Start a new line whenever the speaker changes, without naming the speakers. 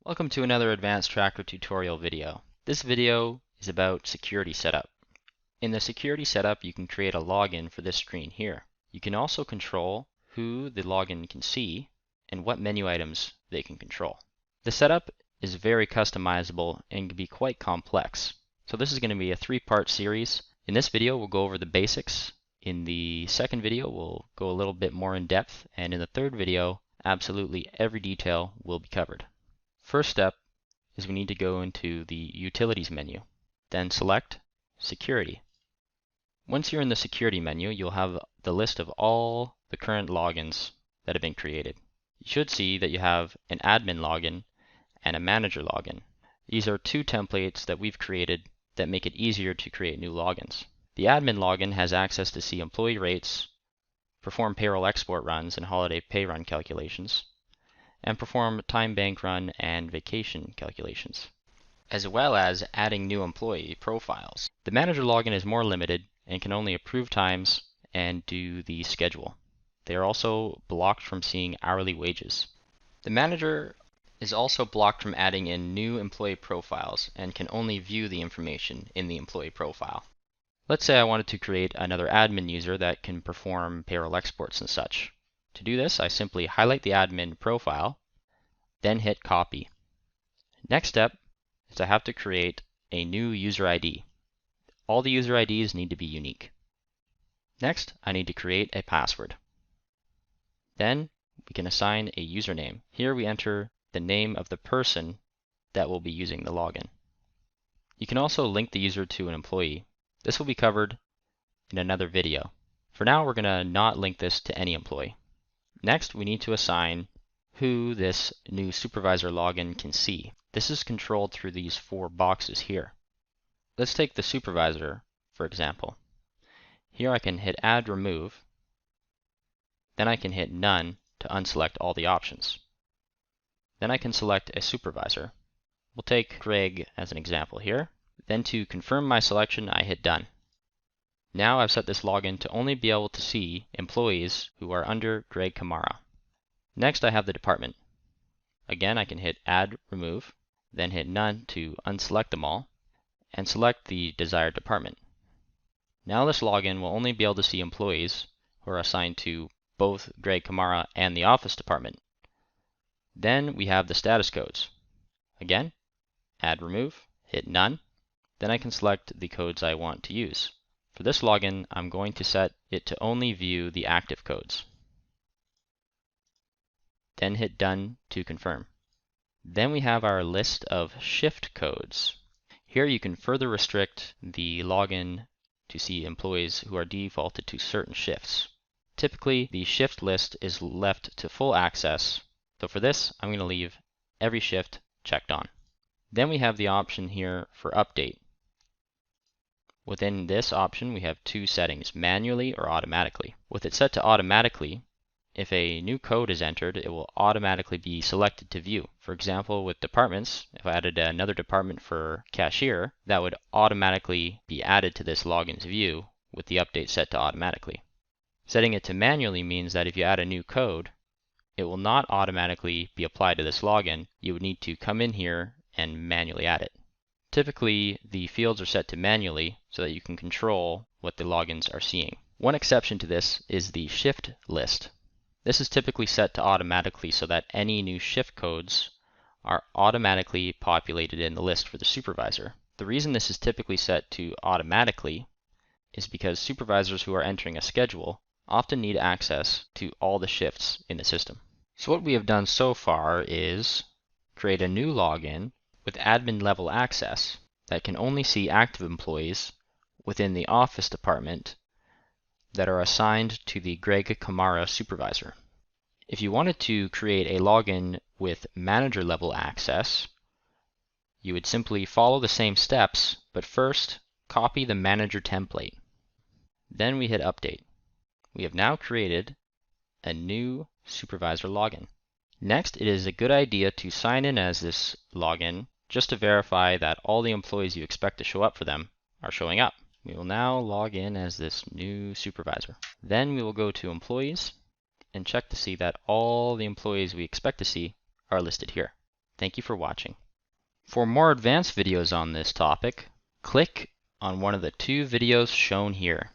Welcome to another Advanced Tracker tutorial video. This video is about security setup. In the security setup, you can create a login for this screen here. You can also control who the login can see and what menu items they can control. The setup is very customizable and can be quite complex. So this is going to be a three-part series. In this video, we'll go over the basics. In the second video, we'll go a little bit more in depth. And in the third video, absolutely every detail will be covered. First step is we need to go into the Utilities menu, then select Security. Once you're in the Security menu, you'll have the list of all the current logins that have been created. You should see that you have an admin login and a manager login. These are two templates that we've created that make it easier to create new logins. The admin login has access to see employee rates, perform payroll export runs and holiday pay run calculations, and perform time bank run and vacation calculations, as well as adding new employee profiles. The manager login is more limited and can only approve times and do the schedule. They are also blocked from seeing hourly wages. The manager is also blocked from adding in new employee profiles and can only view the information in the employee profile. Let's say I wanted to create another admin user that can perform payroll exports and such. To do this, I simply highlight the admin profile, then hit copy. Next step is I have to create a new user ID. All the user IDs need to be unique. Next, I need to create a password. Then we can assign a username. Here we enter the name of the person that will be using the login. You can also link the user to an employee. This will be covered in another video. For now, we're going to not link this to any employee. Next, we need to assign who this new supervisor login can see. This is controlled through these four boxes here. Let's take the supervisor, for example. Here I can hit Add Remove. Then I can hit None to unselect all the options. Then I can select a supervisor. We'll take Greg as an example here. Then to confirm my selection, I hit Done. Now I've set this login to only be able to see employees who are under Greg Kamara. Next I have the department. Again, I can hit Add Remove, then hit None to unselect them all, and select the desired department. Now this login will only be able to see employees who are assigned to both Greg Kamara and the office department. Then we have the status codes. Again, Add Remove, hit None, then I can select the codes I want to use. For this login, I'm going to set it to only view the active codes. Then hit Done to confirm. Then we have our list of shift codes. Here you can further restrict the login to see employees who are defaulted to certain shifts. Typically, the shift list is left to full access. So for this, I'm going to leave every shift checked on. Then we have the option here for update. Within this option, we have two settings, manually or automatically. With it set to automatically, if a new code is entered, it will automatically be selected to view. For example, with departments, if I added another department for cashier, that would automatically be added to this login's view with the update set to automatically. Setting it to manually means that if you add a new code, it will not automatically be applied to this login. You would need to come in here and manually add it. Typically, the fields are set to manually so that you can control what the logins are seeing. One exception to this is the shift list. This is typically set to automatically so that any new shift codes are automatically populated in the list for the supervisor. The reason this is typically set to automatically is because supervisors who are entering a schedule often need access to all the shifts in the system. So what we have done so far is create a new login with admin level access that can only see active employees within the office department that are assigned to the Greg Kamara supervisor. If you wanted to create a login with manager level access, you would simply follow the same steps, but first copy the manager template. Then we hit update. We have now created a new supervisor login. Next, it is a good idea to sign in as this login just to verify that all the employees you expect to show up for them are showing up. We will now log in as this new supervisor. Then we will go to employees and check to see that all the employees we expect to see are listed here. Thank you for watching. For more advanced videos on this topic, click on one of the 2 videos shown here.